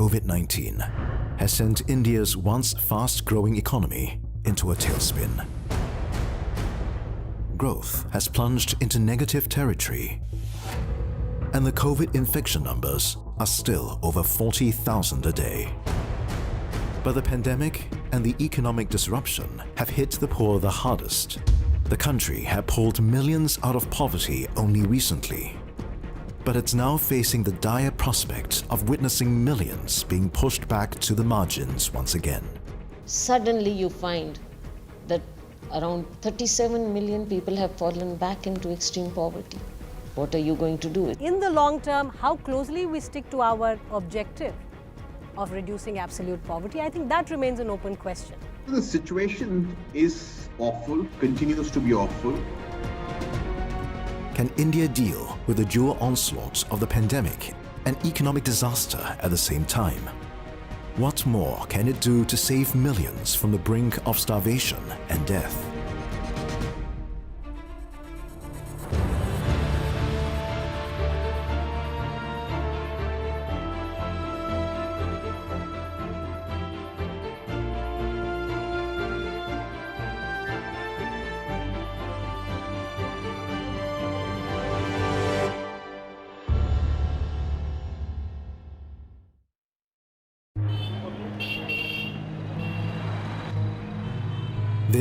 COVID-19 has sent India's once fast-growing economy into a tailspin. Growth has plunged into negative territory, and the COVID infection numbers are still over 40,000 a day. But the pandemic and the economic disruption have hit the poor the hardest. The country had pulled millions out of poverty only recently, but it's now facing the dire prospect of witnessing millions being pushed back to the margins once again. Suddenly you find that around 37 million people have fallen back into extreme poverty. What are you going to do? In the long term, how closely we stick to our objective of reducing absolute poverty, I think that remains an open question. The situation is awful, continues to be awful. Can India deal with the dual onslaught of the pandemic and economic disaster at the same time? What more can it do to save millions from the brink of starvation and death?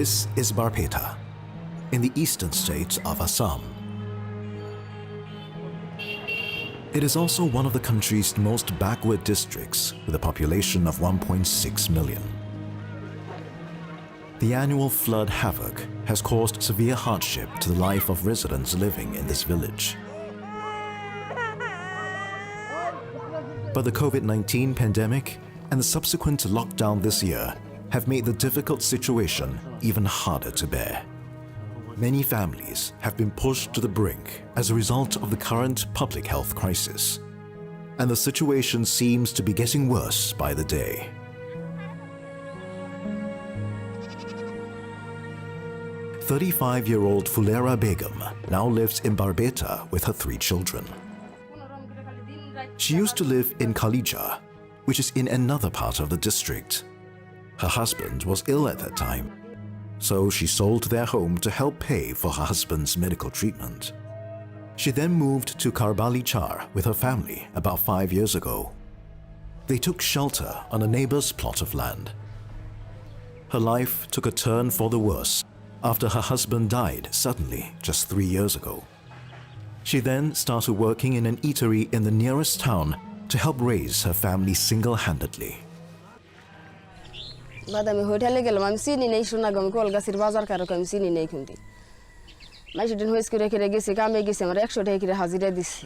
This is Barpeta, in the eastern state of Assam. It is also one of the country's most backward districts, with a population of 1.6 million. The annual flood havoc has caused severe hardship to the life of residents living in this village. But the COVID-19 pandemic and the subsequent lockdown this year have made the difficult situation even harder to bear. Many families have been pushed to the brink as a result of the current public health crisis, and the situation seems to be getting worse by the day. "35-year-old Fulera Begum now lives in Barpeta with her 3 children. She used to live in Kalija, which is in another part of the district. Her husband was ill at that time, so she sold their home to help pay for her husband's medical treatment. She then moved to Karbali Char with her family about 5 years ago. They took shelter on a neighbor's plot of land. Her life took a turn for the worse after her husband died suddenly just 3 years ago. She then started working in an eatery in the nearest town to help raise her family single-handedly. বাদামি হোটেলে গেলাম আমি চিনি নেই সোনা গম কলগাছির বাজার কারক আমি চিনি নেই কিন্তু মাইসুদিন হইস করে রেখে গেছি কামে গেছি আমার 100 টাকা করে হাজিরা দিছি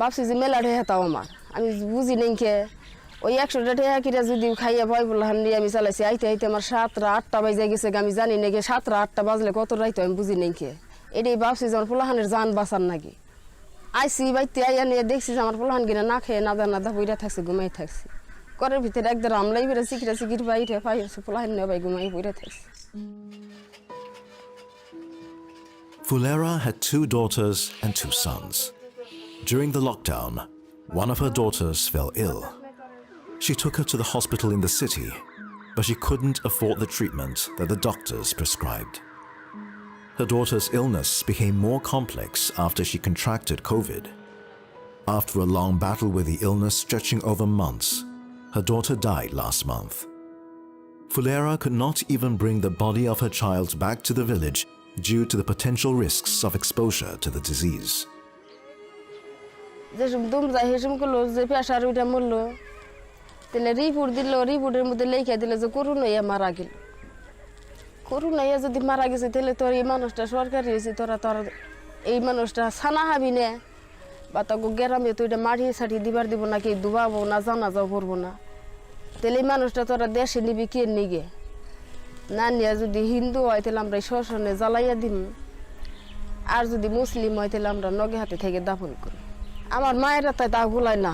ভাবছি যে মেলা ঢেয়া তাও আমার আমি বুঝি নেই কে ওই 100 টাকা করে যদি খাইয়া ভয় বললাম নিয়ে আমি চালাইছি আইতে আইতে আমার 7টা 8টা বাজে গেছে আমি জানি না কে 7টা 8টা বাজলে কত রাইতো আমি বুঝি নেই কে এটাই ভাবছি যে আমার পোলাহানের জান বাঁচার নাকি আইসি বাইতে আইয়া নিয়ে দেখছি যে আমার পোলাহান কিনা না খেয়ে না দানা দা বইরা থাকছে ঘুমাই থাকছে ঘরের ভিতরে একদম আমলাই বেড়ে চিকিরা চিকির বাইরে পাইছে পোলাহান নিয়ে বাই ঘুমাই বইরা থাকছে Fulera had 2 daughters and 2 sons. During the lockdown, one of her daughters fell ill. She took her to the hospital in the city, but she couldn't afford the treatment that the doctors prescribed. Her daughter's illness became more complex after she contracted COVID. After a long battle with the illness stretching over months, her daughter died last month. Fulera could not even bring the body of her child back to the village due to the potential risks of exposure to the disease. যেসব দুম যায় হেসম করলো যে পেশার ওইটা মরলো তাহলে report দিল রিপোর্টের মধ্যে লেখা দিল যে করোনা মারা গেল করোনা যদি মারা গেছে তাহলে তোর এই মানুষটা সরকারি হয়েছে তোরা তোর এই মানুষটা ছানা হাবি না বা তাকে গ্রামে তো এটা মাটিয়ে ছাটিয়ে দিবার দিব না কি ডুবাবো না জানাজাও করবো না তাহলে এই মানুষটা তোরা দেশে নিবি কে নিগে না নিয়ে যদি হিন্দু হয় তাহলে আমরা শ্মশানে জ্বালাইয়া দিম আর যদি মুসলিম হয় তাহলে আমরা নগে হাতে থেকে দাফন করি আমার মায়েরা তাই তা ভুলায় না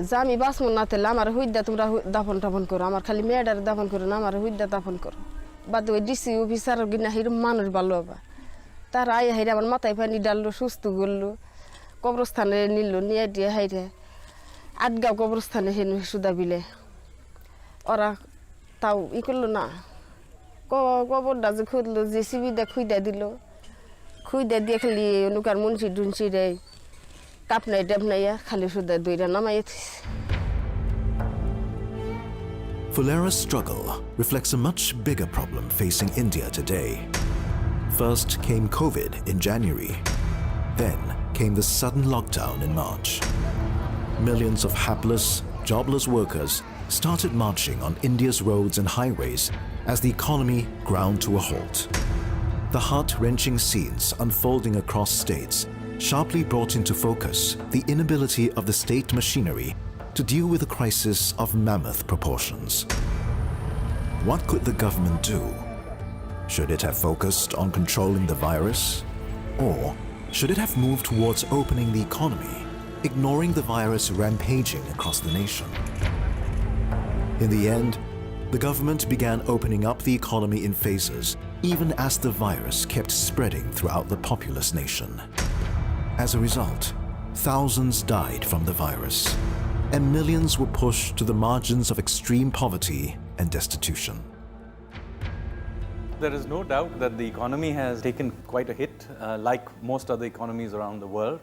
যে আমি বাঁচবো না তাহলে আমার হুইদ্যা তোমরা দাফন টাফন করো আমার খালি মেয়েটার দাফন করো না আমার হুইদ্যা দাফন করো বাদ ওই ডিসি অফিসার কিনা হিরম মানুষ ভালো হবা তারা আইয়া হাইরে আমার মাথায় পানি ডাললো সুস্থ করলো কবরস্থানে নিল নিয়ে দিয়ে হাইরে আটগাঁও কবরস্থানে হেনু সুদা বিলে ওরা তাও ই করলো না কবরটা যে খুঁজলো জেসিবি দা খুঁজা দিল খুঁজা দিয়ে খালি অনুকার মুন্সি টুন্সি রে কাপনাই টাপনাইয়া খালি সুদা দইরা নামাইয়া থইছে Fulera's struggle reflects a much bigger problem facing India today. First came COVID in January. Then came the sudden lockdown in March. Millions of hapless, jobless workers started marching on India's roads and highways as the economy ground to a halt. The heart-wrenching scenes unfolding across states sharply brought into focus the inability of the state machinery to deal with a crisis of mammoth proportions. What could the government do? Should it have focused on controlling the virus? Or should it have moved towards opening the economy, ignoring the virus rampaging across the nation? In the end, the government began opening up the economy in phases, even as the virus kept spreading throughout the populous nation. As a result, thousands died from the virus, and millions were pushed to the margins of extreme poverty and destitution. There is no doubt that the economy has taken quite a hit, like most other economies around the world.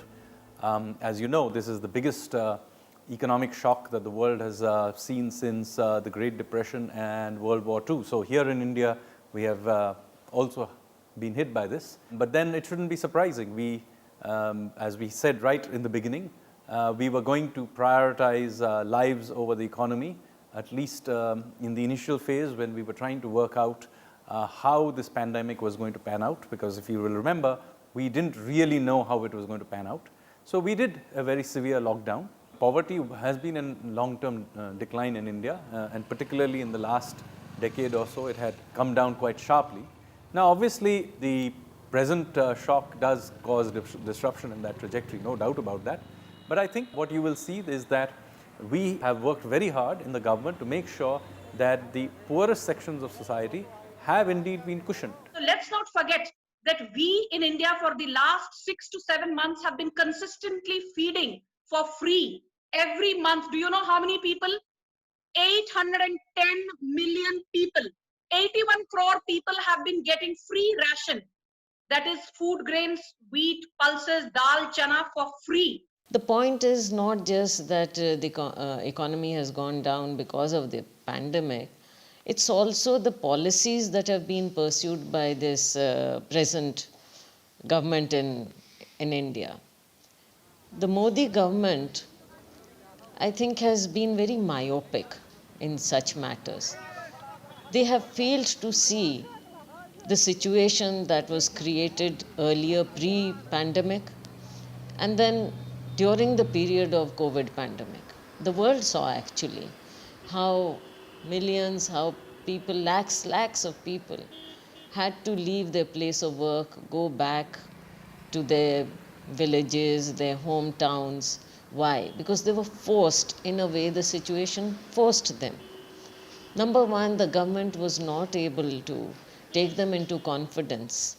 As you know, this is the biggest economic shock that the world has seen since the Great Depression and World War II. So here in India, we have also been hit by this. But then it shouldn't be surprising. As we said right in the beginning, we were going to prioritize lives over the economy, at least in the initial phase when we were trying to work out how this pandemic was going to pan out, because if you will remember, we didn't really know how it was going to pan out. So we did a very severe lockdown. Poverty has been in long-term decline in India, and particularly in the last decade or so, it had come down quite sharply. Now, obviously, the present shock does cause disruption in that trajectory, no doubt about that. But I think what you will see is that we have worked very hard in the government to make sure that the poorest sections of society have indeed been cushioned. So let's not forget that we in India for the last 6 to 7 months have been consistently feeding for free every month. Do you know how many people? 810 million people. 81 crore people have been getting free ration. That is food grains, wheat, pulses, dal, chana for free. The point is not just that the economy has gone down because of the pandemic. It's also the policies that have been pursued by this present government in India. The Modi government, I think, has been very myopic in such matters. They have failed to see the situation that was created earlier pre-pandemic, and then during the period of COVID pandemic. The world saw actually how millions, how people, lakhs of people had to leave their place of work, go back to their villages, their hometowns. Why? Because they were forced, in a way the situation forced them. Number one, the government was not able to take them into confidence,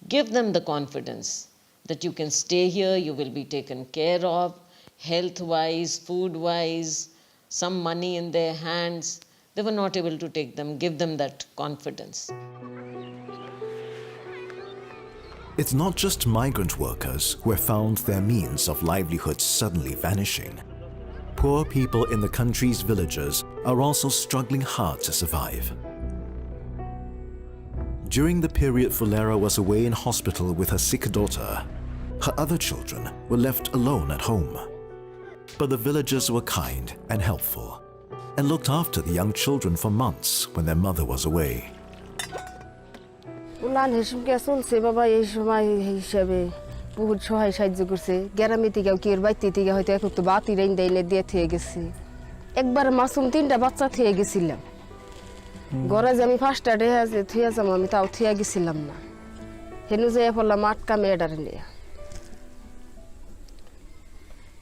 give them the confidence that you can stay here, you will be taken care of, health-wise, food-wise, some money in their hands. They were not able to give them that confidence. It's not just migrant workers who have found their means of livelihood suddenly vanishing. Poor people in the country's villages are also struggling hard to survive. During the period Fulera was away in hospital with her sick daughter, her other children were left alone at home. But the villagers were kind and helpful and looked after the young children for months when their mother was away. উলান হিসেবে চলছে বাবা এই সময় হিসাবে বহুত সহায় সাহায্য করছে গ্রামে থেকে কি এর বাইতে থেকে হয়তো এখন তো বাতি রেন দেয় দিয়ে থেকে গেছে একবার মাসুম 3টা বাচ্চা থেকে গেছিলাম ঘরে যে আমি 5টা ডে আছে থিয়া যাম আমি তাও থিয়া গেছিলাম না হেনু যাই পড়লাম আটকা মেয়েটার নিয়ে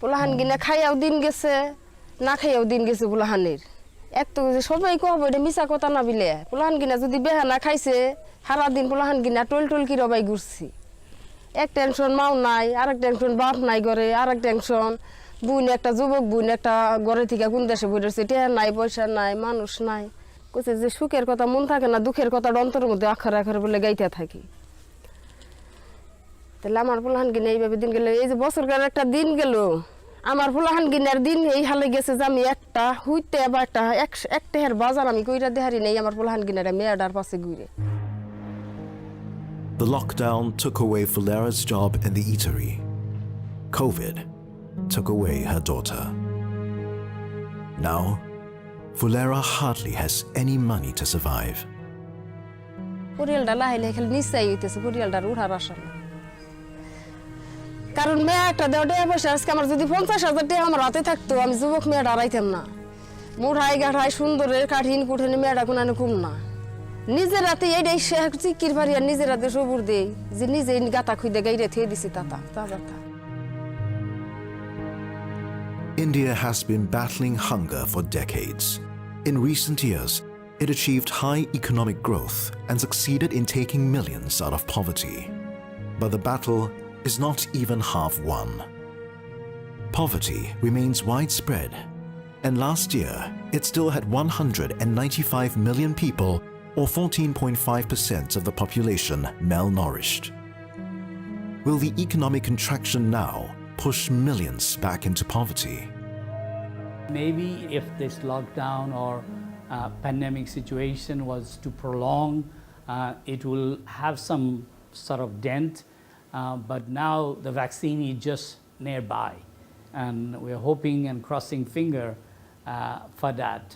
পোলাহান গিনা খাইয়াও দিন গেছে না খাইয়াও দিন গেছে পোলাহানের এত সবাই কব এটা মিছা কথা না বিলে পোলাহান গিনা যদি বেহানা খাইছে সারা দিন পোলাহান গিনা টল কি রবাই ঘুরছি এক টেনশন মাও নাই আরেক টেনশন বাপ নাই ঘরে আরেক টেনশন বোন একটা যুবক বোন একটা ঘরে থেকে কোন দেশে বসে টেয়া নাই পয়সা নাই মানুষ নাই কইছে যে সুখের কথা মন থাকে না দুঃখের কথা অন্তরের মধ্যে আখার আখার বলে গাইতে থাকি তাহলে আমার পোলাহান কিনে এইভাবে দিন গেল এই যে বছরকার একটা দিন গেল আমার পোলাহান কিনার দিন এই হালে গেছে যে আমি একটা হুইতে বা একটা হের বাজার আমি কইরা দেহারি নেই আমার পোলাহান কিনার মেয়েটার পাশে ঘুরে The lockdown took away Fulera's job in the eatery. COVID took away her daughter. Now, Fulera hardly has any money to survive. পরিয়ালটা লাহাইলে খালি নিশ্চয়ই হইতেছে পরিয়ালটার উঠার আশা না কারণ মেয়েটা দেওয়া টাকা পয়সা আজকে আমার যদি 50,000 টাকা আমার হাতে থাকতো আমি যুবক মেয়েটা হারাইতাম না মুঠাই গাঠাই সুন্দরের কাঠিন কুঠানি মেয়েটা কোনানে কম না নিজের রাতে এইটাই চিকির ভারি আর নিজের রাতে সবুর দেই যে নিজে গাতা খুঁজে গাইরে থিয়ে দিছি তাতা তাতা India has been battling hunger for decades. In recent years, it achieved high economic growth and succeeded in taking millions out of poverty. But the battle is not even half won. Poverty remains widespread, and last year it still had 195 million people, or 14.5% of the population, malnourished. Will the economic contraction now push millions back into poverty? Maybe if this lockdown or pandemic situation was to prolong, it will have some sort of dent. But now the vaccine is just nearby, and we're hoping and crossing finger for that.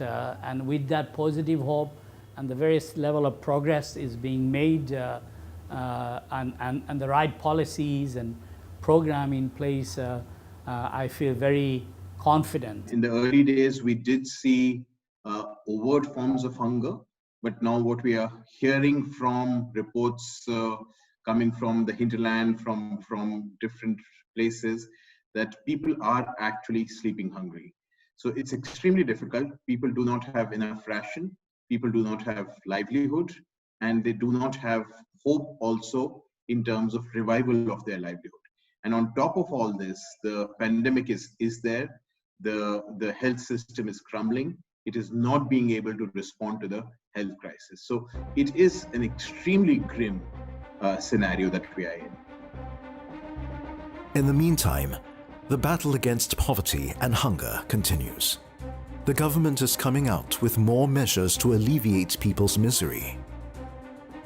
And with that positive hope and the various level of progress is being made and the right policies and program in place, I feel very confident. In the early days, we did see overt forms of hunger, but now what we are hearing from reports coming from the hinterland, from different places, that people are actually sleeping hungry. So it's extremely difficult. People do not have enough ration, people do not have livelihood, and they do not have hope also in terms of revival of their livelihood. And on top of all this, the pandemic is there, the health system is crumbling, it is not being able to respond to the health crisis. So it is an extremely grim scenario that we are in. In the meantime, the battle against poverty and hunger continues. The government is coming out with more measures to alleviate people's misery.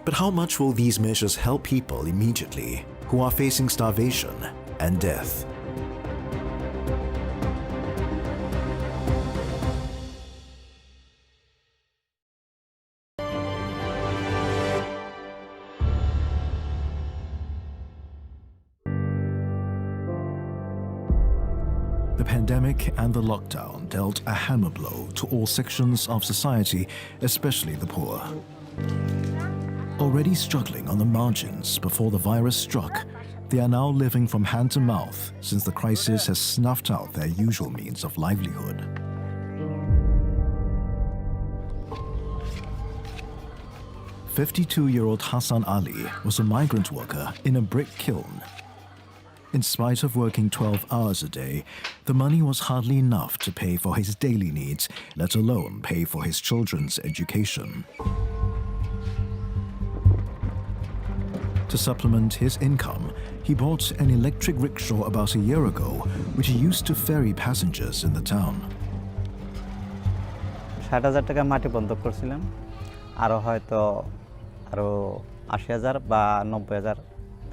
But how much will these measures help people immediately who are facing starvation and death? The pandemic and the lockdown dealt a hammer blow to all sections of society, especially the poor. Already struggling on the margins before the virus struck, they are now living from hand to mouth since the crisis has snuffed out their usual means of livelihood. "52-year-old Hassan Ali was a migrant worker in a brick kiln. In spite of working 12 hours a day, the money was hardly enough to pay for his daily needs, let alone pay for his children's education. To supplement his income, he bought an electric rickshaw about a year ago, which he used to ferry passengers in the town. 60,000 টাকা মাটি বন্ধক করছিলাম, আরও হয়তো আরও 80,000 বা 90,000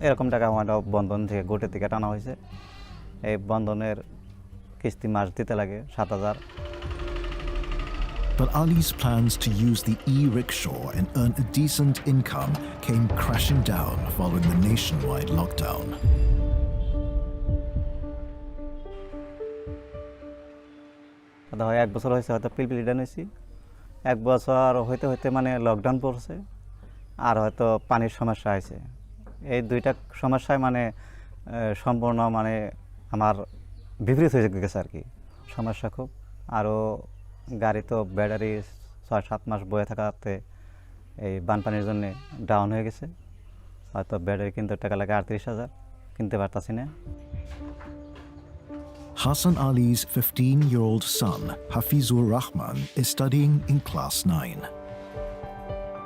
এরকম টাকা আমার বন্ধন থেকে গোটে থেকে টানা হয়েছে। এই বন্ধনের কিস্তি মাস দিতে লাগে 7,000। But Ali's plans to use the e-rickshaw and earn a decent income came crashing down following the nationwide lockdown. হয় 1 বছর হয়েছে হয়তো পিলপিলি ডান হয়েছি, 1 বছর হইতে হইতে মানে লকডাউন পড়ছে, আর হয়তো পানির সমস্যা হয়েছে। এই দুইটা সমস্যায় মানে সম্পূর্ণ মানে আমার বিপরীত হয়ে গেছে আর কি, সমস্যা খুব। আরও গাড়ি তো ব্যাটারি 6-7 মাস বয়ে থাকাতে এই বানপানির জন্য ডাউন হয়ে গেছে, হয়তো ব্যাটারি কিনতে টাকা লাগে 38,000, কিনতে পারতাছি না। Hassan Ali's 15-year-old son, Hafizur Rahman, is studying in class 9.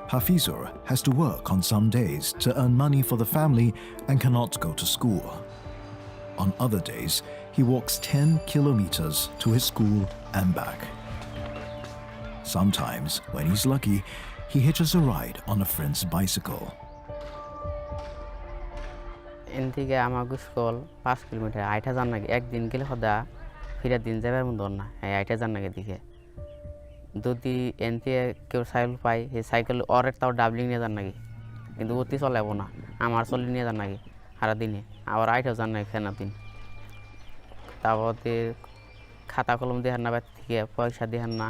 Hafizur has to work on some days to earn money for the family and cannot go to school. On other days, he walks 10 kilometers to his school and back. Sometimes, when he's lucky, he hitches a ride on a friend's bicycle. N থেকে আমাকে school 5 kilometre আইটা যান নাকি একদিন গেলে হদা ফিরে দিন যাবার মন না আইটা যান নাকি দিকে যদি এন থেকে কেউ সাইকেল পাই সেই সাইকেল অর একটাও ডাবলিং নিয়ে যান নাকি কিন্তু অতি চলাবো না আমার চলি নিয়ে যান নাকি সারা দিনে আবার আইটা যান নাকি খেনা দিন তারপরে খাতা কলম দেখান না বাড়ি থেকে পয়সা দেখান না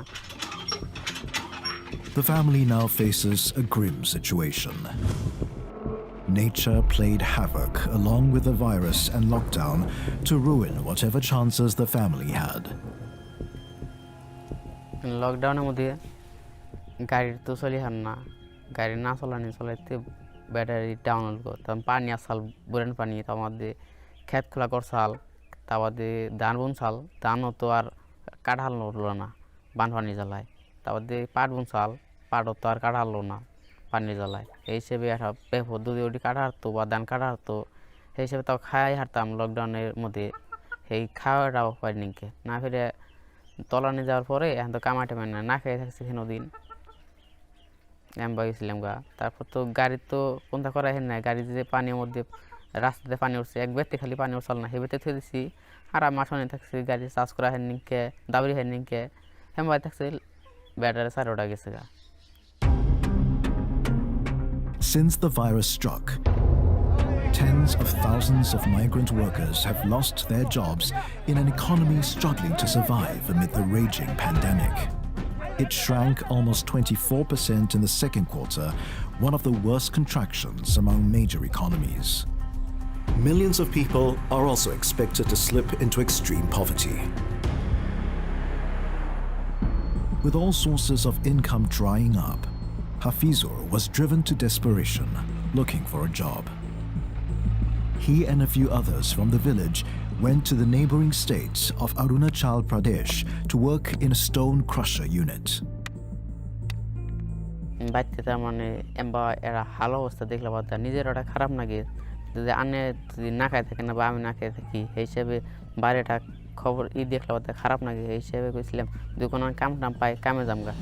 The family now faces a grim situation. Nature played havoc along with the virus and lockdown to ruin whatever chances the family had. লকডাউনের মধ্যে গাড়ির তো চলি হান না গাড়ি না চলানি চলাইতে ব্যাটারি ডাউন হল তখন পানি আসাল বুরেন পানি তারপরে খেত খোলা করছাল তারপরে ধান বুনছাল ধানও তো আর কাঠাল উঠলো না বান পানি জ্বালায় তারপরে পাট বুনছাল পাটও তো আর কাঠালো না পানি জ্বালায় এই হিসেবে একটা পেপর দুধি ওটি কাটা হারতো বা ধান কাটা হারতো সেই হিসেবে তাও খাই হারতাম লকডাউনের মধ্যে সেই খাওয়াটাও পারি নিকে না ফিরে তলানি যাওয়ার পরে এখন তো কামাটে মানে না খেয়ে থাকছি দিন এমবা গেছিলাম গা তারপর তো গাড়ি তো কোনটা করা হেন না গাড়ি যে পানির মধ্যে রাস্তাতে পানি উঠছে এক ব্যক্তি খালি পানি উঠছাল না হেবেতে থুয়ে দিছি আর আমার সঙ্গে থাকছি গাড়ি চার্জ করা হেন নিকে দাবরি হেন নিকে হেমবাই থাকছে ব্যাটারি 4টা গেছে গা Since the virus struck, tens of thousands of migrant workers have lost their jobs in an economy struggling to survive amid the raging pandemic. It shrank almost 24% in the second quarter, one of the worst contractions among major economies. Millions of people are also expected to slip into extreme poverty. With all sources of income drying up, Hafizur was driven to desperation, looking for a job. He and a few others from the village went to the neighboring states of Arunachal Pradesh to work in a stone crusher unit. বাড়িতে তার মানে এমবা এরা ভালো অবস্থা দেখলে বাদ নিজের ওটা খারাপ লাগে যদি আনে যদি না খাই থাকে না বা আমি না খেয়ে থাকি এই হিসেবে বাইরেটা খবর দেখলে বাদ খারাপ লাগে এই হিসেবে কইছিলাম যদি কোনো কাম টাম পাই কামে যামগা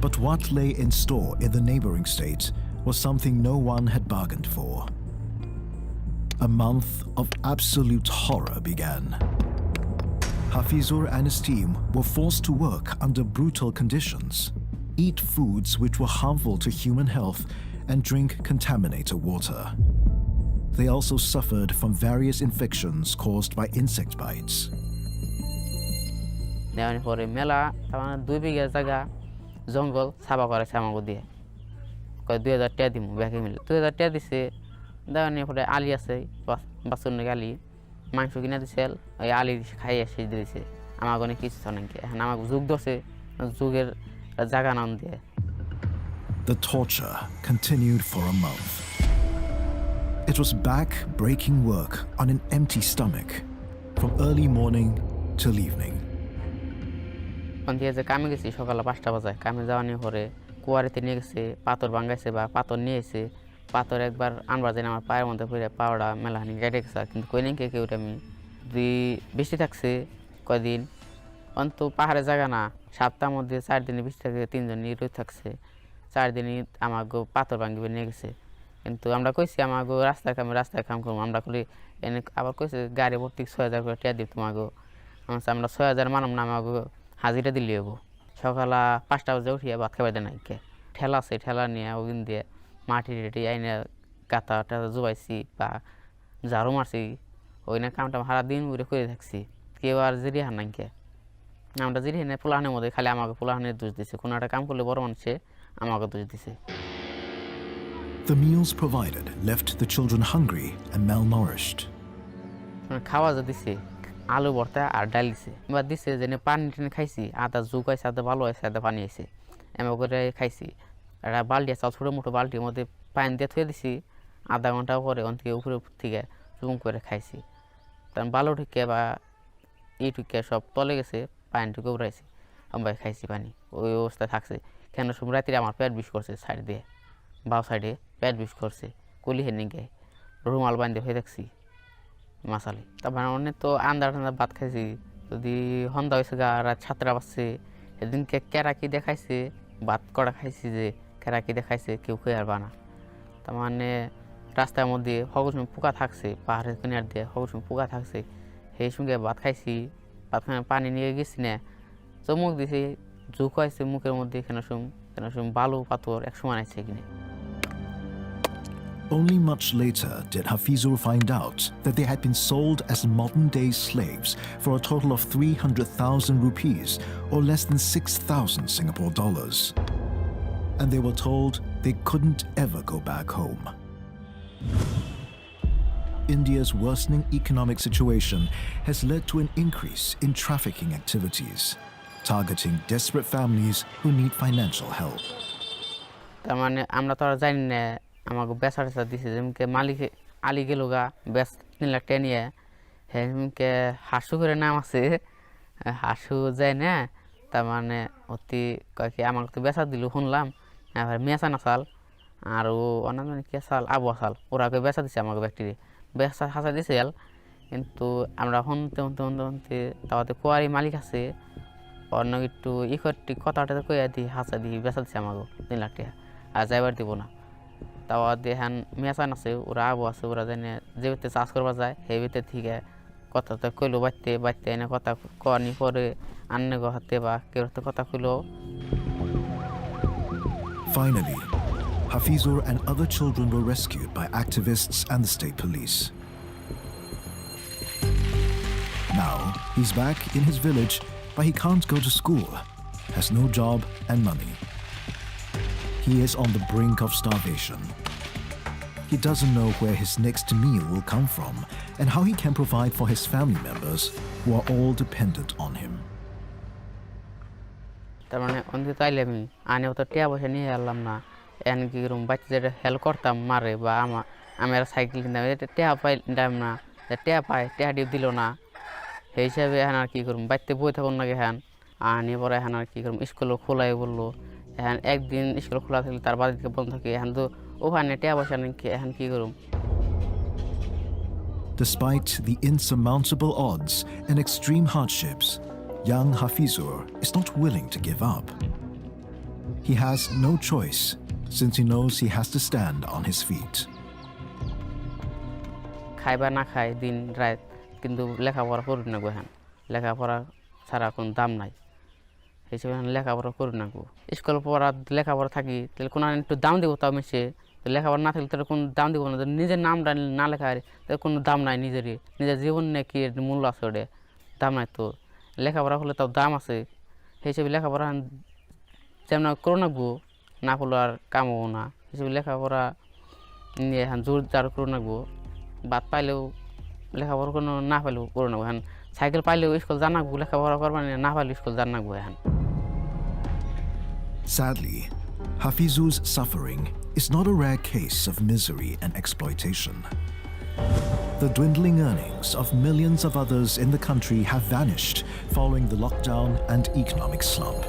But what lay in store in the neighboring state was something no one had bargained for. A month of absolute horror began. Hafizur and his team were forced to work under brutal conditions, eat foods which were harmful to human health, and drink contaminated water. They also suffered from various infections caused by insect bites. জঙ্গল সাফা করেছে আমাকে দিয়ে কয় 2000 টাকা দিব ব্যাকে মিলে 2000 টাকা দিছে দেওয়ার পরে আলি আছে বাসুর নাকি আলি মাংস কিনে দিছিল ওই আলি খাইয়ে শেষ দিয়েছে আমাকে অনেক কিছু নাকি এখন আমাকে যুগ ধরছে যুগের জায়গা নাম দিয়ে The torture continued for a month. It was back-breaking work on an empty stomach from early morning till evening. দিয়ে যে কামে গেছি সকাল 5টা বাজায় কামে যাওয়া নিয়ে পরে কুয়ারিতে নিয়ে গেছে পাথর ভাঙাইছে বা পাথর নিয়ে এসে পাথর একবার আনবার যায় আমার পায়ের মধ্যে পড়ে পাওয়াটা মেলাহানি কেটে গেছে কিন্তু কই নেই কেউ আমি যদি বৃষ্টি থাকছে কয়দিন অন্ত পাহাড়ে জায়গা না সপ্তাহের মধ্যে 4 দিনে বৃষ্টি থাকে 3 জন রোদ থাকছে 4 দিনই আমাকে পাথর ভাঙিয়ে নিয়ে গেছে কিন্তু আমরা কইছি আমাকে রাস্তায় কাম করবো আমরা করি এনে আবার কইছে গাড়ি ভর্তি 6000 করে টাকা দিই তোমাকে আমরা 6000 মানব না আমাকে হাজিরা দিলে হবো সকাল 5টা বাজে উঠিয়ে ভাত খাবার দেয় নাকি ঠেলা আছে ঠেলা নিয়ে ওখান দিয়ে মাটি রেটি আইনে গাতা টাতা জুবাইছি বা ঝাড়ু মারছি ওইখানে কামটা সারা দিন ঘুরে করে থাকছি কেউ আর জিরি হান নাকি আমরা জিরি হেনে পোলাহানের মধ্যে খালি আমাকে পোলাহানের দোষ দিছে কোনো একটা কাম করলে বড় মানুষে আমাকে দোষ দিছে The meals provided left the children hungry and malnourished. খাওয়া যা দিছে আলু ভর্তা আর ডাল দিছে এবার দিছে যেন পানি টেনে খাইছি আদা জুক আছে আদা ভালো আছে আদা পানি আছে এমন করে খাইছি একটা বালতি আছে ছোটো মোটো বালতির মধ্যে পানি দিয়ে থুয়ে দিছি আধা ঘন্টা পরে ওখান থেকে উপরে থেকে চুম করে খাইছি তার বালু ঢুকে বা ঢুকে সব তলে গেছে, পানি ঢুকে উড়াইছে, আমরা খাইছি পানি, ওই অবস্থায় থাকছে। কেন সময় রাত্রে আমার পেট বিষ করছে, সাইড দিয়ে বাও সাইডে পেট বিষ করছে, কলি হেন নিকে রুমাল বান্ধে হয়ে দেখছি মাসালে। তারপর অনেক তো আন্দার ভাত খাইছি, যদি সন্ধ্যা হয়েছে গা, রাত 7টা বাজছে, সেদিনকে কেরাকি দেখাইছে, ভাত করা খাইছি, যে কেরাকি দেখাইছে কেউ খেয়ে আর বানা। তার মানে রাস্তার মধ্যে সকল সময় পোকা থাকছে, পাহাড়ের কিনার দিয়ে সকল সময় পোকা থাকছে, সেই সঙ্গে ভাত খাইছি, ভাত খাই পানি নিয়ে গেছি না, চমক দিছি, ঝুঁক হয়েছে মুখের মধ্যে, কেন সময় বালু পাথর এক সময় আছে কিনে। Only much later did Hafizur find out that they had been sold as modern-day slaves for a total of 300,000 rupees, or less than 6,000 Singapore dollars. And they were told they couldn't ever go back home. India's worsening economic situation has led to an increase in trafficking activities, targeting desperate families who need financial help. তার মানে আমরা তো আর জানি না, আমাকে বেচা টেচা দিছে, যেমনকে মালিক আলি গেল গা বেচ 3 লাখ টাকা নিয়ে, সেমনকে হাসু করে নাম আছে, হাসু যায় না, তার মানে অতি কয় কি আমাকে তো বেচা দিল শুনলাম, এবার মেচা না চাল আর অন্য মানে কে চাল আবু চাল, ওরাকে বেচা দিছে আমাকে ব্যক্তিরে, বেচা হাসা দিছে, কিন্তু আমরা শুনতে শুনতে শুনতে শুনতে তাতে কোয়ারি মালিক আছে, অন্য একটু ইকটি কথাটা কইয়া দিই হাসা দিই বেচা দিছে আমাকে 3 লাখ টাকা, আর যাইবার দিব না। তাও দেখান মেচান আছে, ওরা আবু আছে, ওরা জানে যে ভিতরে চাষ করবা যায়, সেই ভিতরে থেকে কথা তো কইলো বাড়তে এনে কথা কনি পরে আন্নে গো হাতে বা কেউ কথা কইলো। Finally, Hafizur and other children were rescued by activists and the state police. Now, he's back in his village, but he can't go to school, has no job and money. He is on the brink of starvation. He doesn't know where his next meal will come from and how he can provide for his family members who are all dependent on him. তার মানে অন্তে তাইলে আমি তো টিয়া পয়সা নিয়ে এলাম না, এন কি করুম বাচ্চাদের হেল্প করতাম মারে বা আমার সাইকেল কিনতাম, টিয়া পাইলাম না, টিয়া পাই টিয়া ডিউ দিল না, সেই হিসাবে এখন আর কি করুম বাড়িতে বই থাকুন না এখন আনি পরে এখন আর কি করুম স্কুলও খোলাই বললো, এখন একদিন স্কুল খোলা থাকলে তার বাড়ি থেকে বন্ধ থাকে, এখন তো ওখানে টিয়া পয়সা নেই, এখন কি করুম। Despite the insurmountable odds and extreme hardships, young Hafizur is not willing to give up. He has no choice since he knows he has to stand on his feet. খাইবা না খাই দিন রাত, কিন্তু লেখাপড়া করি না গো, এখন লেখাপড়া ছাড়া কোনো দাম নাই, হিসেবে এখন লেখাপড়া করি না গো। স্কুল পড়া লেখাপড়া থাকি তাহলে কোনো একটু দাম দিব, তাও মেশে লেখাপড়া না থাকলে তার কোনো দাম দিব না, নিজের নামটা না লেখা তার কোনো দাম নাই, নিজের জীবন নিয়ে কি মূল্য আছে, ওটা দাম নাই। তো লেখাপড়া হলে তাও দাম আছে, সেই হিসেবে লেখাপড়া যেমন করো নাকবো, না করলে আর কাম হবো না, হিসেবে লেখাপড়া নিয়ে এখন জোর জার করে নাকবো, বাদ পাইলেও লেখাপড়া কোনো না পাইলেও করে নেবো, এখন সাইকেল পাইলেও স্কুল জানাবো, লেখাপড়া করবা না পাইলেও স্কুল জানাবো এখন। Sadly, Hafizur's suffering is not a rare case of misery and exploitation. The dwindling earnings of millions of others in the country have vanished following the lockdown and economic slump.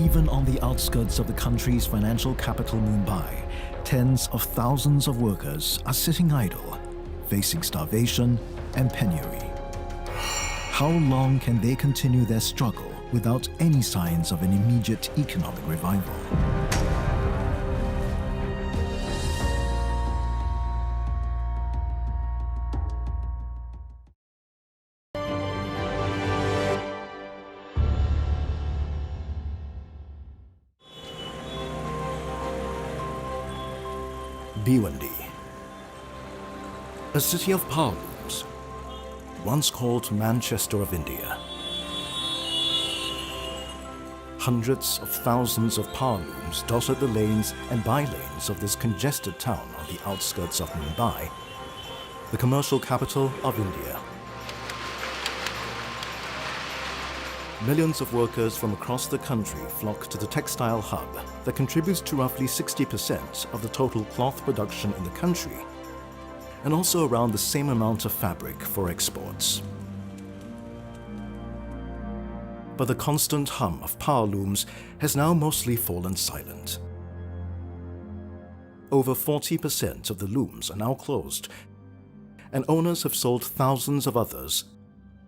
Even on the outskirts of the country's financial capital, Mumbai, tens of thousands of workers are sitting idle, facing starvation and penury. How long can they continue their struggle without any signs of an immediate economic revival? Bhiwandi, a city of power looms, once called Manchester of India. Hundreds of thousands of power looms dotted the lanes and bylanes of this congested town on the outskirts of Mumbai, the commercial capital of India. Millions of workers from across the country flock to the textile hub that contributes to roughly 60% of the total cloth production in the country. and also around the same amount of fabric for exports. But the constant hum of power looms has now mostly fallen silent. Over 40% of the looms are now closed, and owners have sold thousands of others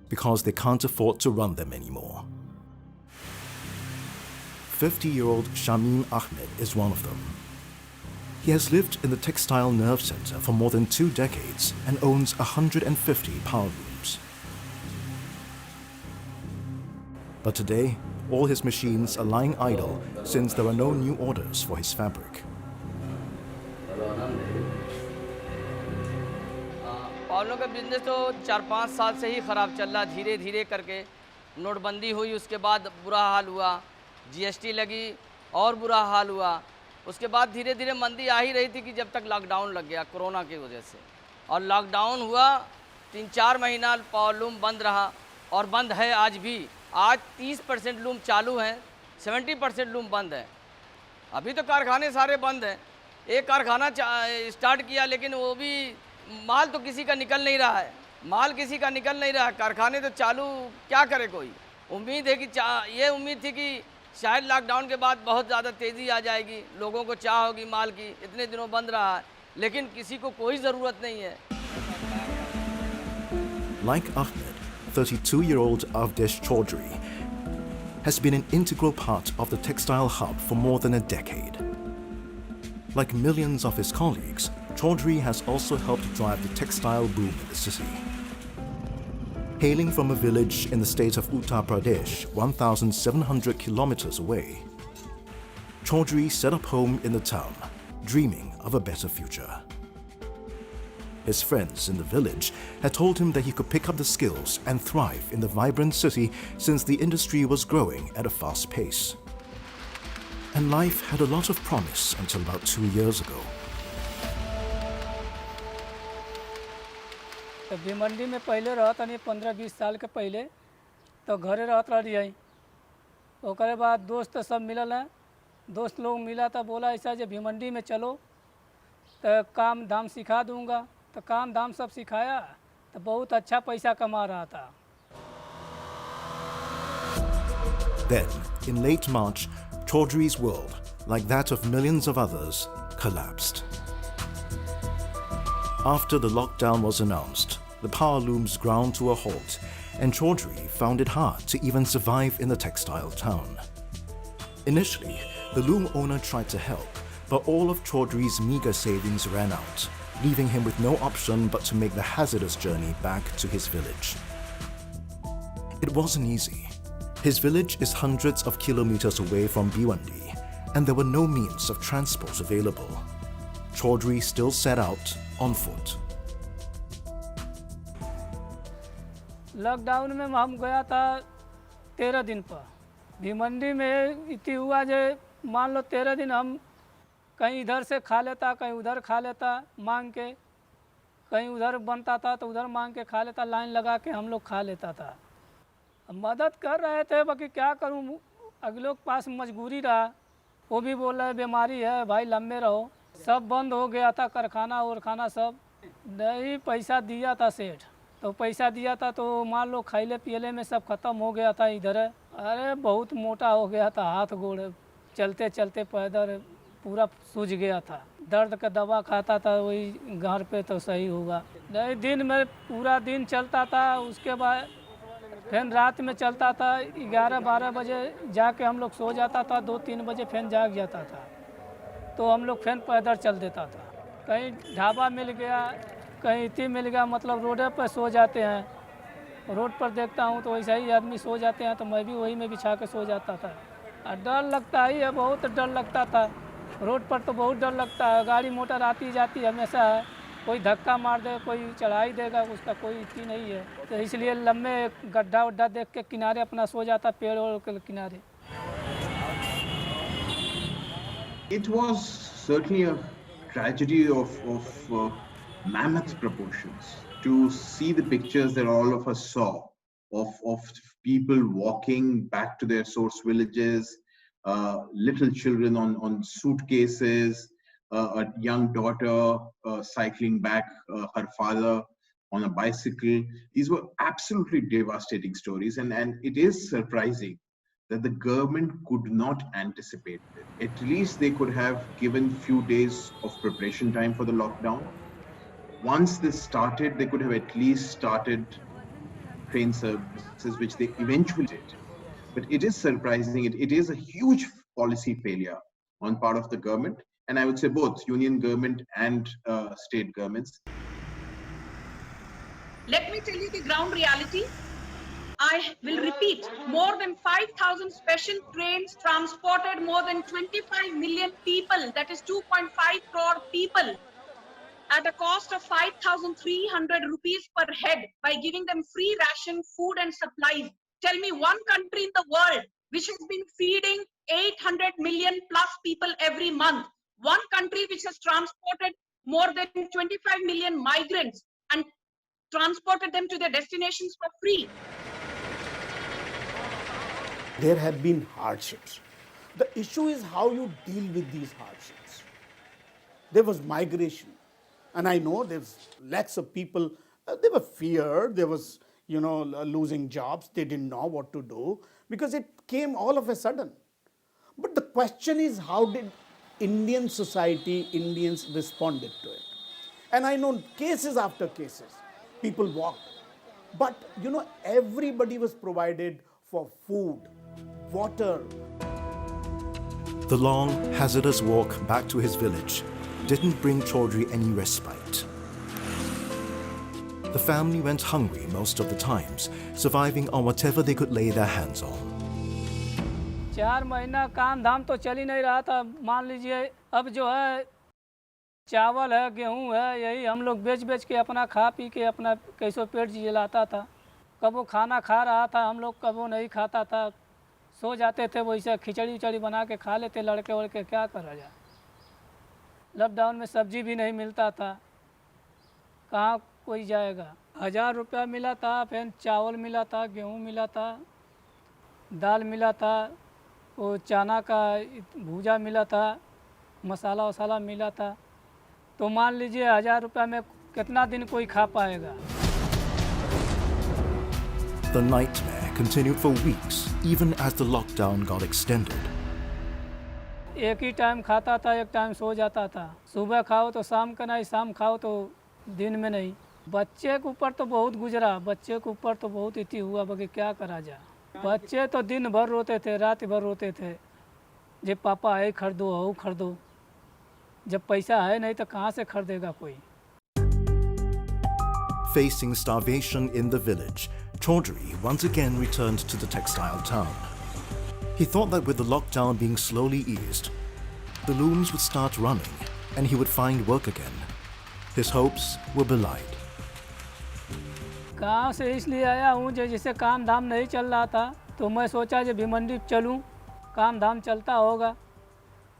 because they can't afford to run them anymore. 50-year-old Shamim Ahmed is one of them. He has lived in the textile nerve center for more than 2 decades and owns 150 power looms. But today, all his machines are lying idle since there are no new orders for his fabric. पावलों का business तो 4-5 साल से ही ख़राब चल रहा, धीरे धीरे करके नोटबंदी हुई, उसके बाद बुरा हाल हुआ, जीएसटी लगी और बुरा हाल हुआ, उसके बाद धीरे धीरे मंदी आ ही रही थी कि जब तक लॉकडाउन लग गया कोरोना की वजह से, और लॉकडाउन हुआ 3-4 महीना पावर लूम बंद रहा और बंद है आज भी। आज 30% लूम चालू हैं, 70% लूम बंद है। अभी तो कारखाने सारे बंद हैं। एक कारखाना स्टार्ट किया लेकिन वो भी माल तो किसी का निकल नहीं रहा है, माल किसी का निकल नहीं रहा है, कारखाने तो चालू, क्या करे कोई। उम्मीद है कि ये उम्मीद थी कि शायद लॉकडाउन के बाद बहुत ज़्यादा तेज़ी आ जाएगी, लोगों को चाह होगी माल की, इतने दिनों बंद रहा है, लेकिन किसी को कोई ज़रूरत नहीं है। Like Ahmed, 32-year-old Avdesh Chaudhry has been an integral part of the textile hub for more than a decade. Like millions of his colleagues, Chaudhry has also helped drive the textile boom in the city. Hailing from a village in the state of Uttar Pradesh, 1,700 kilometers away, Chaudhry set up home in the town, dreaming of a better future. His friends in the village had told him that he could pick up the skills and thrive in the vibrant city since the industry was growing at a fast pace. And life had a lot of promise until about 2 years ago. Bhiwandi में पहले रहता नहीं 15-20 साल के पहले तो घरे रहत रही। ओकरे बाद दोस्त सब मिलल है, दोस्त लोग मिला तो बोला ऐसा जो भिमंडी में चलो तो काम धाम सिखा दूंगा, तो काम धाम सब सिखाया तो बहुत अच्छा पैसा कमा रहा था। Then, in late March, Chaudhry's world, like that of millions of others, collapsed. After the lockdown was announced, the power looms ground to a halt, and Chaudhry found it hard to even survive in the textile town. Initially, the loom owner tried to help, but all of Chaudhry's meager savings ran out, leaving him with no option but to make the hazardous journey back to his village. It wasn't easy. His village is hundreds of kilometers away from Bhiwandi, and there were no means of transport available. Chaudhry still set out on foot. Lockdown में हम गया था 13 दिन पर। भिमंडी में इतनी हुआ जो मान लो 13 दिन हम कहीं इधर से खा लेता, कहीं उधर खा लेता मांग के, कहीं उधर बनता था तो उधर मांग के खा लेता, लाइन लगा के हम लोग खा लेता था। मदद कर रहे थे बाकी क्या करूं, अगलों के पास मजबूरी रहा, वो भी बोल रहे बीमारी है भाई लंबे रहो। सब बंद हो गया था, कारखाना वरखाना सब। नहीं पैसा दिया था सेठ, तो पैसा दिया था तो मान लो खाइले पियले में सब ख़त्म हो गया था इधर। अरे बहुत मोटा हो गया था, हाथ गोड़ चलते चलते पैदल पूरा सूझ गया था। दर्द का दवा खाता था वही घर पे तो सही होगा। नहीं दिन में पूरा दिन चलता था, उसके बाद फिर रात में चलता था। 11-12 बजे जाके हम लोग सो जाता था, 2-3 बजे फिर जाग जाता था, तो हम लोग फिर पैदल चल देता था। कहीं ढाबा मिल गया, कहीं इतनी मिल गया, मतलब रोडे पर सो जाते हैं। रोड पर देखता हूँ तो वैसे ही आदमी सो जाते हैं तो मैं भी वही में बिछा के सो जाता था। डर लगता ही है, बहुत डर लगता था। रोड पर तो बहुत डर लगता है, गाड़ी मोटर आती जाती हमेशा है, कोई धक्का मार दे, कोई चढ़ाई देगा, उसका कोई इतनी नहीं है। तो इसलिए लम्बे गड्ढा वड्ढा देख के किनारे अपना सो जाता, पेड़ ओड़ के किनारे। It was certainly a tragedy of mammoth proportions to see the pictures that all of us saw of people walking back to their source villages, little children on suitcases, a young daughter cycling back her father on a bicycle. These were absolutely devastating stories, and it is surprising that the government could not anticipate it. At least they could have given few days of preparation time for the lockdown. Once this started, they could have at least started train services, which they eventually did. But it is surprising. It is a huge policy failure on part of the government, and I would say both union government and state governments. Let me tell you the ground reality. I will repeat, more than 5,000 special trains transported more than 25 million people, that is 2.5 crore people, at a cost of 5,300 rupees per head by giving them free ration, food and supplies. Tell me one country in the world which has been feeding 800 million plus people every month. One country which has transported more than 25 million migrants and transported them to their destinations for free. There have been hardships. The issue is how you deal with these hardships. There was migration, and I know there's lakhs of people, they were feared, there was, losing jobs, they didn't know what to do because it came all of a sudden. But the question is, how did Indian society, Indians responded to it? And I know cases after cases, people walked. But, everybody was provided for food, water. The long, hazardous walk back to his village didn't bring Chaudhry any respite. The family went hungry most of the times, surviving on whatever they could lay their hands on. 4 महीना काम धाम तो चल ही नहीं रहा था। मान लीजिए अब जो है चावल है, गेहूं है, यही हम लोग बेच के अपना खा पी के अपना कैसो पेट जिलाता था। कबो खाना खा रहा था हम लोग, कबो नहीं खाता था, सो जाते थे, वैसे खिचड़ी उचड़ी बना के खा लेते लड़के वड़के, क्या करा जाए। लॉकडाउन में सब्जी भी नहीं मिलता था, कहाँ कोई जाएगा। 1000 रुपया मिला था, फिर चावल मिला था, गेहूं मिला था, दाल मिला था, वो चना का भूजा मिला था, मसाला वसाला मिला था। तो मान लीजिए 1000 रुपया में कितना दिन कोई खा पाएगा। The nightmare continued for weeks, even as the lockdown got extended. एक ही टाइम खाता था, एक टाइम सो जाता था। सुबह खाओ तो शाम का नहीं, शाम खाओ तो दिन में नहीं। बच्चे के ऊपर तो बहुत गुजरा, बच्चे के ऊपर तो बहुत इति हुआ, बाकी क्या करा जाए। बच्चे तो दिन भर रोते थे, रात भर रोते थे, जब पापा है खरीदो, हो खरीदो। जब पैसा है नहीं तो कहाँ से खरीदेगा कोई। Facing starvation in the village, Chaudhry once again returned to the textile town. He thought that with the lockdown being slowly eased, the looms would start running and he would find work again. His hopes were belied. गाँव से इसलिए आया हूँ जैसे काम धाम नहीं चल रहा था, तो मैं सोचा जब भिमंडी चलूँ, काम धाम चलता होगा।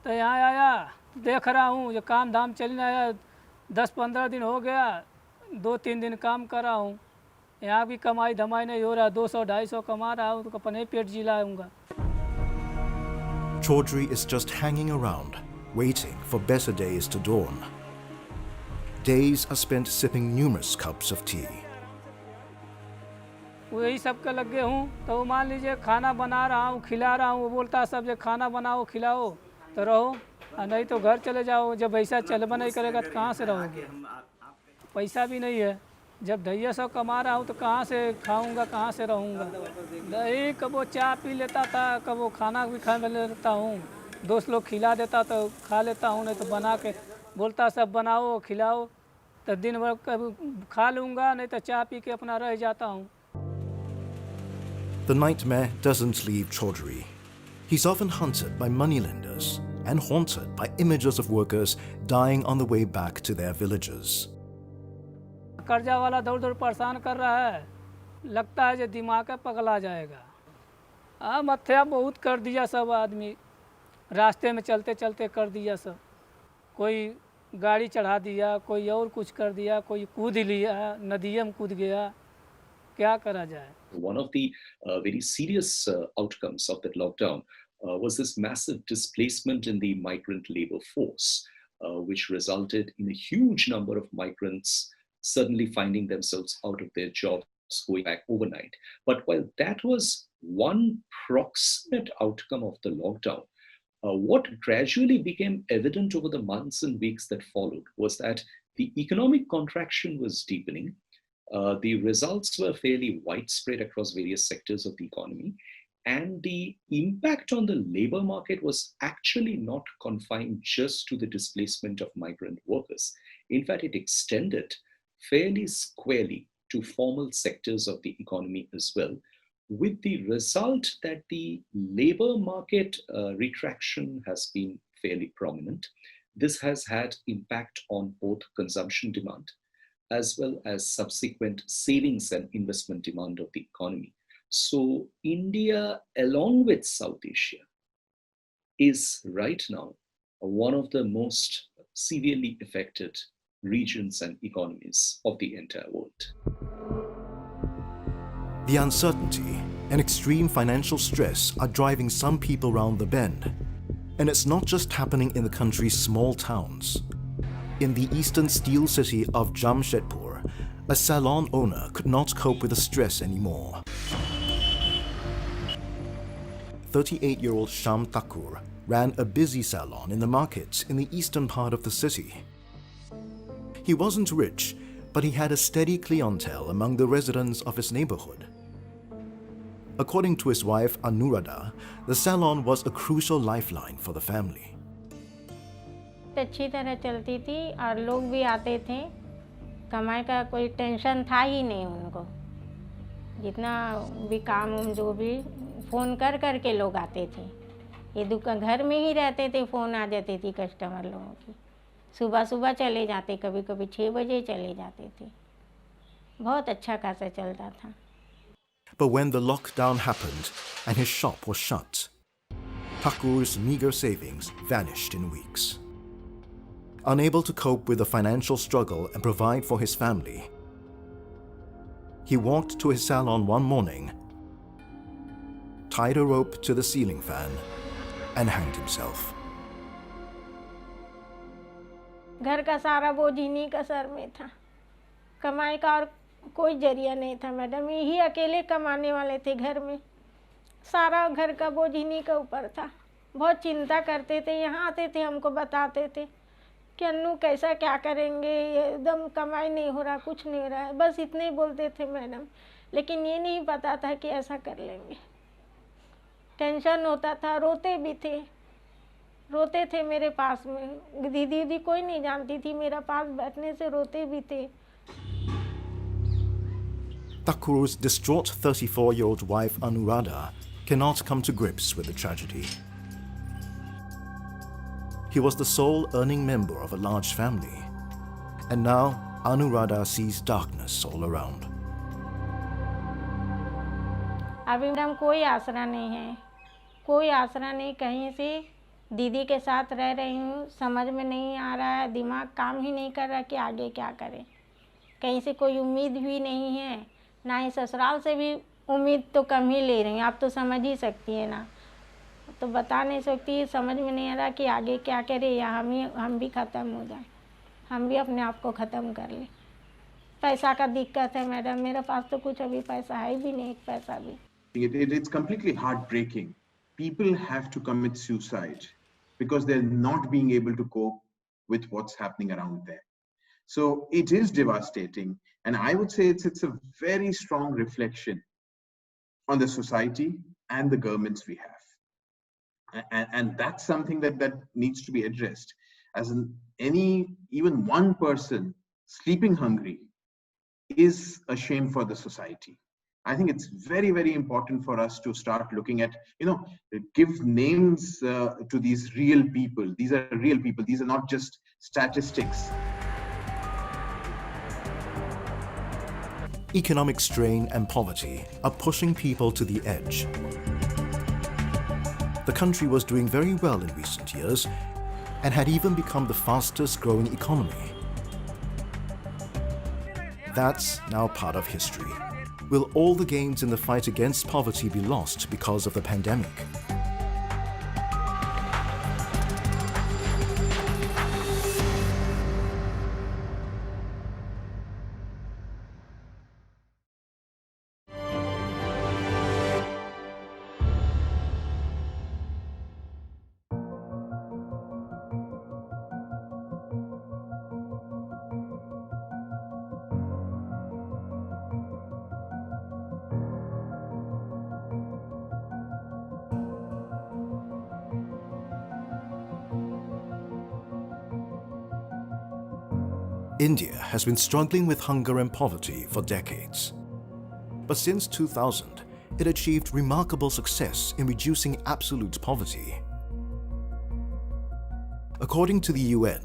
तो यहाँ आया, देख रहा हूँ जो काम धाम चलने आया, 10-15 दिन हो गया, 2-3 दिन काम कर रहा हूँ। यहाँ भी कमाई धमाई नहीं हो रहा, 200-250 कमा रहा हूँ तो अपने पेट जिलाऊंगा। Chaudhry is just hanging around, waiting for better days to dawn. Days are spent sipping numerous cups of tea. वही सब के लगे हूँ, तो मान लीजिए खाना बना रहा हूँ, खिला रहा हूँ, वो बोलता है सब जो खाना बनाओ खिलाओ तो रहो, नहीं तो घर चले जाओ। जब ऐसा चलबा नहीं करेगा तो कहाँ से रहोगे। पैसा भी नहीं है, जब 250 कमा रहा हूँ तो कहाँ से खाऊंगा, कहाँ से रहूँगा। नहीं, कबो चाय पी लेता था, कबो खाना भी खा लेता हूँ, दोस्त लोग खिला देता तो खा लेता हूँ, नहीं तो बना के बोलता सब बनाओ खिलाओ, तो दिन भर कभी खा लूँगा, नहीं तो चाय पी के अपना रह जाता हूँ। The nightmare doesn't leave Chaudhry. He's often hunted by moneylenders and haunted by images of workers dying on the way back to their villages. कर्जा वाला दौड़ दौड़ परेशान कर रहा है, लगता है जो दिमाग है पगला जाएगा। मत्थया बहुत कर दिया सब आदमी, रास्ते में चलते चलते कर दिया सब। कोई गाड़ी चढ़ा दिया, कोई और कुछ कर दिया, कोई कूद लिया, नदियों में कूद गया, क्या करा जाए। One of the very serious outcomes of that lockdown was this massive displacement in the migrant labor force. which resulted in a huge number of migrants suddenly finding themselves out of their jobs, going back overnight. But while that was one proximate outcome of the lockdown, what gradually became evident over the months and weeks that followed was that the economic contraction was deepening. The results were fairly widespread across various sectors of the economy. And the impact on the labor market was actually not confined just to the displacement of migrant workers. In fact, it extended fairly squarely to formal sectors of the economy as well, with the result that the labor market retraction has been fairly prominent. This has had impact on both consumption demand as well as subsequent savings and investment demand of the economy. So India, along with South Asia, is right now one of the most severely affected regions and economies of the entire world. The uncertainty and extreme financial stress are driving some people round the bend. And it's not just happening in the country's small towns. In the eastern steel city of Jamshedpur, a salon owner could not cope with the stress anymore. 38-year-old Sham Thakur ran a busy salon in the markets in the eastern part of the city. He wasn't rich, but he had a steady clientele among the residents of his neighborhood. According to his wife Anuradha, the salon was a crucial lifeline for the family. अच्छी तरह चलती थी और लोग भी आते थे, कमाई का कोई टेंशन था ही नहीं उनको। जितना भी काम जो भी फ़ोन कर कर के लोग आते थे, ये दुकान घर में ही रहते थे, फ़ोन आ जाती थी कस्टमर लोगों की। सुबह सुबह चले जाते, कभी कभी 6 बजे चले जाते थे। बहुत अच्छा खासा चलता था। But when the lockdown happened and his shop was shut, Thakur's meager savings vanished in weeks. Unable to cope with the financial struggle and provide for his family, he walked to his salon one morning, tied a rope to the ceiling fan, and hanged himself. घर का सारा बोझ इन्हीं का sir में था, कमाई का और कोई जरिया नहीं था मैडम, यही अकेले कमाने वाले थे घर में, सारा घर का बोझ इन्हीं के ऊपर था। बहुत चिंता करते थे, यहाँ आते थे हमको बताते थे कि अन्नू कैसा क्या करेंगे, एकदम कमाई नहीं हो रहा, कुछ नहीं हो रहा है, बस इतने ही बोलते थे मैडम, लेकिन ये नहीं पता था कि ऐसा कर लेंगे। टेंशन होता था, रोते थे मेरे पास में, दीदी कोई नहीं जानती थी, मेरा पास बैठने से रोते भी थे। Thakur's distraught 34-year-old wife Anuradha cannot come to grips with the tragedy. He was the sole earning member of a large family, and now Anuradha sees darkness all around. अभी मैडम कोई आसरा नहीं है, कोई आसरा नहीं कहीं से। दीदी के साथ रह रही हूँ, समझ में नहीं आ रहा है, दिमाग काम ही नहीं कर रहा कि आगे क्या करें। कहीं से कोई उम्मीद भी नहीं है, ना ही ससुराल से भी उम्मीद तो कम ही ले रही हूँ। आप तो समझ ही सकती है ना, तो बता नहीं सकती, समझ में नहीं आ रहा कि आगे क्या करें या हम भी ख़त्म हो जाए, हम भी अपने आप को ख़त्म कर लें। पैसा का दिक्कत है मैडम, मेरे पास तो कुछ अभी पैसा है भी नहीं, एक पैसा भी। It's completely heartbreaking. People have to commit suicide because they're not being able to cope with what's happening around them. So it is devastating, and I would say it's a very strong reflection on the society and the governments we have, and that's something that needs to be addressed. As in even one person sleeping hungry is a shame for the society. I think it's very, very important for us to start looking at, give names to these real people. These are real people. These are not just statistics. Economic strain and poverty are pushing people to the edge. The country was doing very well in recent years and had even become the fastest growing economy. That's now part of history. Will all the gains in the fight against poverty be lost because of the pandemic? India has been struggling with hunger and poverty for decades. But since 2000, it achieved remarkable success in reducing absolute poverty. According to the UN,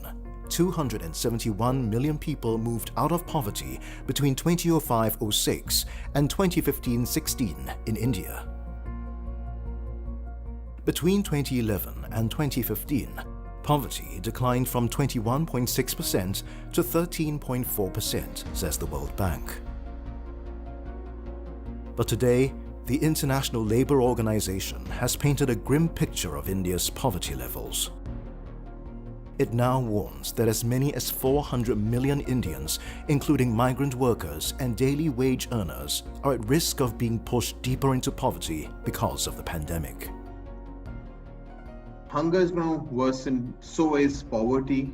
271 million people moved out of poverty between 2005-06 and 2015-16 in India. Between 2011 and 2015, poverty declined from 21.6% to 13.4%, says the World Bank. But today, the International Labour Organization has painted a grim picture of India's poverty levels. It now warns that as many as 400 million Indians, including migrant workers and daily wage earners, are at risk of being pushed deeper into poverty because of the pandemic. Hunger is going to worsen, so is poverty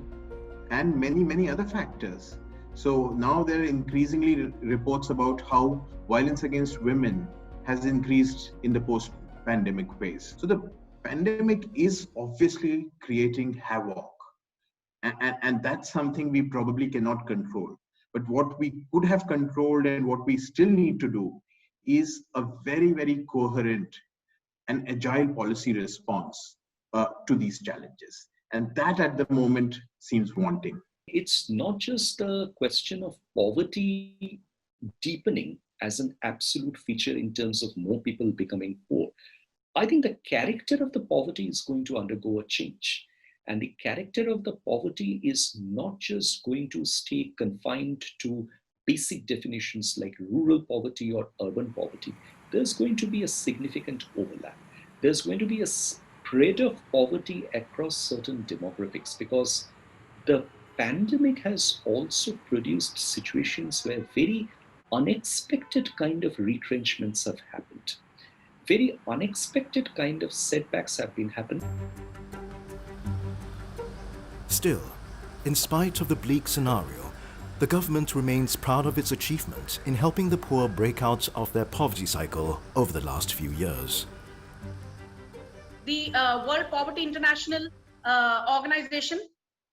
and many other factors. So now there are increasingly reports about how violence against women has increased in the post-pandemic phase. So the pandemic is obviously creating havoc. And that's something we probably cannot control. But what we could have controlled and what we still need to do is a very coherent and agile policy response to these challenges. And that at the moment seems wanting. It's not just the question of poverty deepening as an absolute feature in terms of more people becoming poor. I think the character of the poverty is going to undergo a change. And the character of the poverty is not just going to stay confined to basic definitions like rural poverty or urban poverty. There's going to be a significant overlap. There's going to be a spread of poverty across certain demographics, because the pandemic has also produced situations where very unexpected kind of retrenchments have happened. Very unexpected kind of setbacks have been happening. Still, in spite of the bleak scenario, the government remains proud of its achievement in helping the poor break out of their poverty cycle over the last few years. The World Poverty International organization,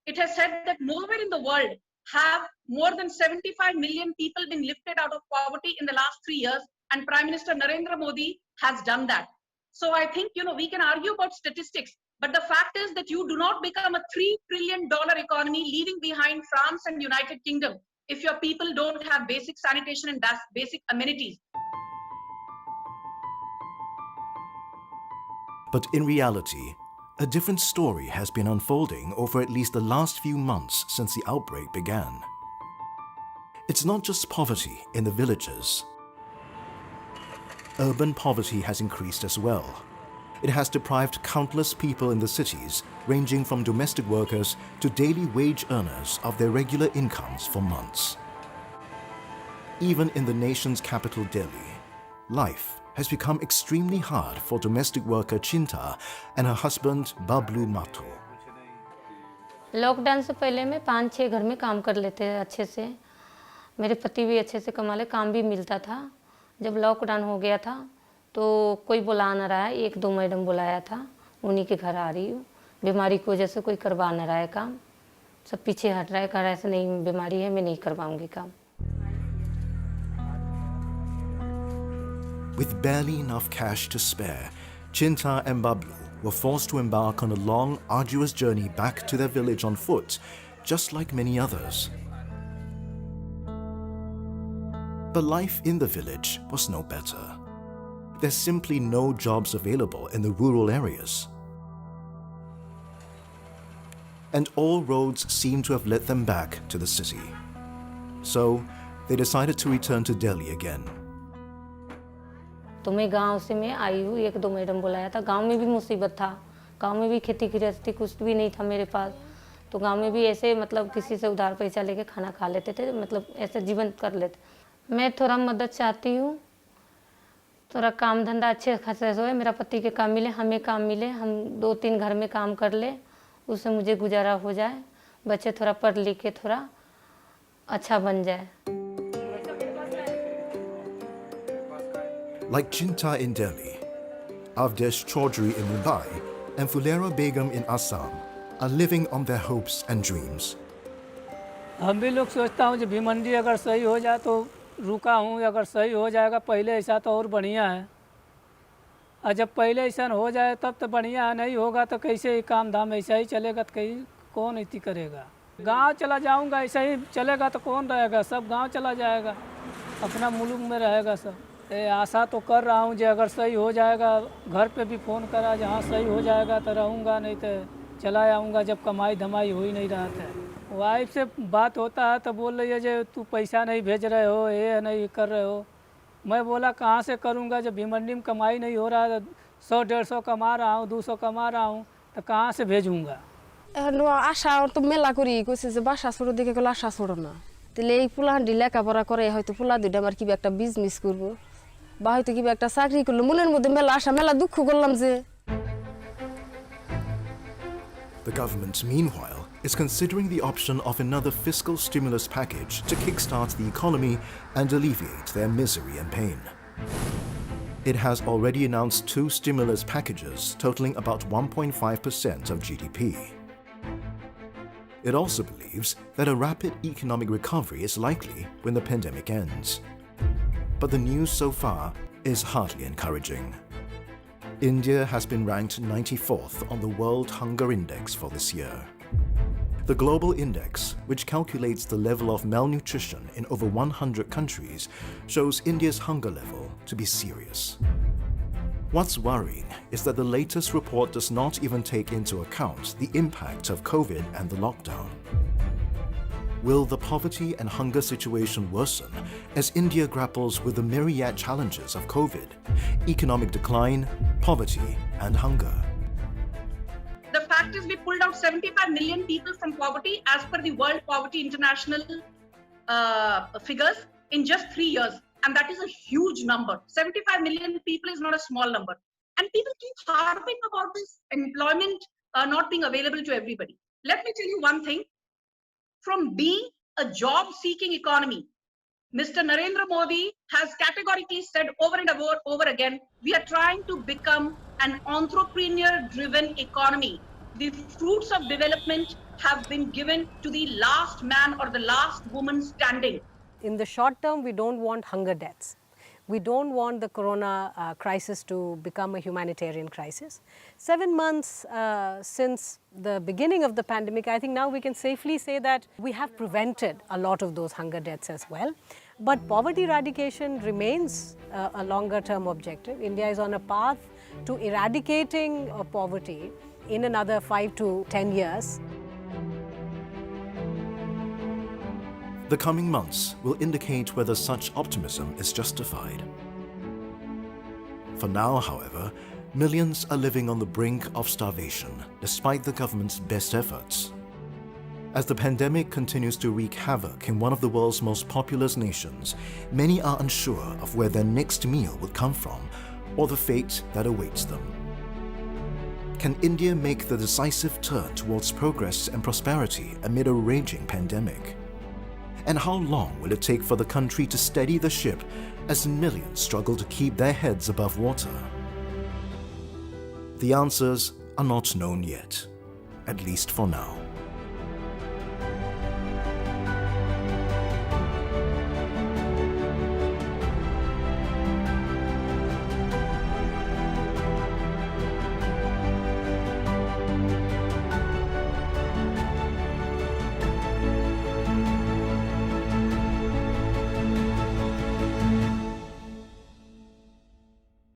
it has said that nowhere in the world have more than 75 million people been lifted out of poverty in the last 3 years, and Prime Minister Narendra Modi has done that. So I think, we can argue about statistics, but the fact is that you do not become a $3 trillion economy leaving behind France and United Kingdom if your people don't have basic sanitation and basic amenities. But in reality, a different story has been unfolding over at least the last few months since the outbreak began. It's not just poverty in the villages. Urban poverty has increased as well. It has deprived countless people in the cities, ranging from domestic workers to daily wage earners, of their regular incomes for months. Even in the nation's capital, Delhi, life has become extremely hard for domestic worker Chinta and her husband Bablu Mathu. Lockdown से पहले मैं 5-6 घर में काम कर लेते अच्छे से, मेरे पति भी अच्छे से कमा ले, काम भी मिलता था। जब लॉकडाउन हो गया था तो कोई बुला ना रहा है, 1-2 मैडम बुलाया था, उन्हीं के घर आ रही हूँ। बीमारी की वजह से कोई करवा ना रहा है काम, सब पीछे हट रहा है, कह रहा है ऐसे नहीं बीमारी है, मैं नहीं करवाऊँगी काम। With barely enough cash to spare, Chinta and Bablu were forced to embark on a long, arduous journey back to their village on foot, just like many others. But life in the village was no better. There's simply no jobs available in the rural areas. And all roads seem to have led them back to the city. So they decided to return to Delhi again. तो मैं गांव से मैं आई हूँ, 1-2 madam बुलाया था। गांव में भी मुसीबत था, गांव में भी खेती गृहस्थी कुछ भी नहीं था मेरे पास, तो गांव में भी ऐसे मतलब किसी से उधार पैसा लेके खाना खा लेते थे, मतलब ऐसे जीवन कर लेते। मैं थोड़ा मदद चाहती हूँ, थोड़ा काम धंधा अच्छे खासे हो, मेरा पति के काम मिले, हमें काम मिले, हम 2-3 घर में काम कर ले, उससे मुझे गुजारा हो जाए, बच्चे थोड़ा पढ़ लिख के थोड़ा अच्छा बन जाए। Like Chinta in Delhi, Avdesh Chaudhry in Mumbai, and Fulera Begum in Assam are living on their hopes and dreams. हम भी लोग सोचता हूँ जो भिमंडी अगर सही हो जाए तो रुका हूँ, अगर सही हो जाएगा पहले ऐसा तो और बढ़िया है। और जब पहले ऐसा हो जाए तब तो बढ़िया है, नहीं होगा तो कैसे ही काम धाम ऐसा ही चलेगा तो कहीं कौन इतनी करेगा। गांव चला जाऊंगा, ऐसा ही चलेगा तो कौन रहेगा, सब गांव चला जाएगा, अपना मुल्क में रहेगा सब। आशा तो कर रहा हूँ जो अगर सही हो जाएगा, घर पे भी फ़ोन करा जहाँ सही हो जाएगा तो रहूँगा, नहीं तो चला आऊँगा जब कमाई धमाई हो ही नहीं रहा था। वाइफ से बात होता है तो बोल रही है जो तू पैसा नहीं भेज रहे हो, ये नहीं कर रहे हो। मैं बोला कहाँ से करूँगा जब भिमंडी में कमाई नहीं हो रहा है, 100-150 कमा रहा हूँ, 200 कमा रहा हूँ, तो कहाँ से भेजूँगा। আশা তো মেলা করি কইছে যে বাসা ছোট দেখে গেলে আশা ছোট না, তাহলে এই পোলাহান্ডি লেখাপড়া করে হয়তো পোলা দুইটা আমার কিবা একটা বিজনেস করবো বা হয়তো কিবা একটা চাকরি করলো, মনের মধ্যে মেলা আশা মেলা দুঃখ করলাম যে। The government, meanwhile, is considering the option of another fiscal stimulus package to kickstart the economy and alleviate their misery and pain. It has already announced 2 stimulus packages totaling about 1.5% of GDP. It also believes that a rapid economic recovery is likely when the pandemic ends. But the news so far is hardly encouraging. India has been ranked 94th on the World Hunger Index for this year. The global index, which calculates the level of malnutrition in over 100 countries, shows India's hunger level to be serious. What's worrying is that the latest report does not even take into account the impact of COVID and the lockdown. Will the poverty and hunger situation worsen as India grapples with the myriad challenges of COVID, economic decline, poverty, and hunger? The fact is we pulled out 75 million people from poverty as per the World Poverty International figures in just 3 years. And that is a huge number. 75 million people is not a small number. And people keep harping about this employment not being available to everybody. Let me tell you one thing. From being a job-seeking economy, Mr. Narendra Modi has categorically said over and over again, we are trying to become an entrepreneur-driven economy. The fruits of development have been given to the last man or the last woman standing. In the short term, we don't want hunger deaths. We don't want the corona crisis to become a humanitarian crisis. 7 months since the beginning of the pandemic, I think now we can safely say that we have prevented a lot of those hunger deaths as well. But poverty eradication remains a longer term objective. India is on a path to eradicating poverty in another 5 to 10 years. The coming months will indicate whether such optimism is justified. For now, however, millions are living on the brink of starvation despite the government's best efforts. As the pandemic continues to wreak havoc in one of the world's most populous nations, many are unsure of where their next meal will come from or the fate that awaits them. Can India make the decisive turn towards progress and prosperity amid a raging pandemic? And how long will it take for the country to steady the ship as millions struggle to keep their heads above water? The answers are not known yet, at least for now.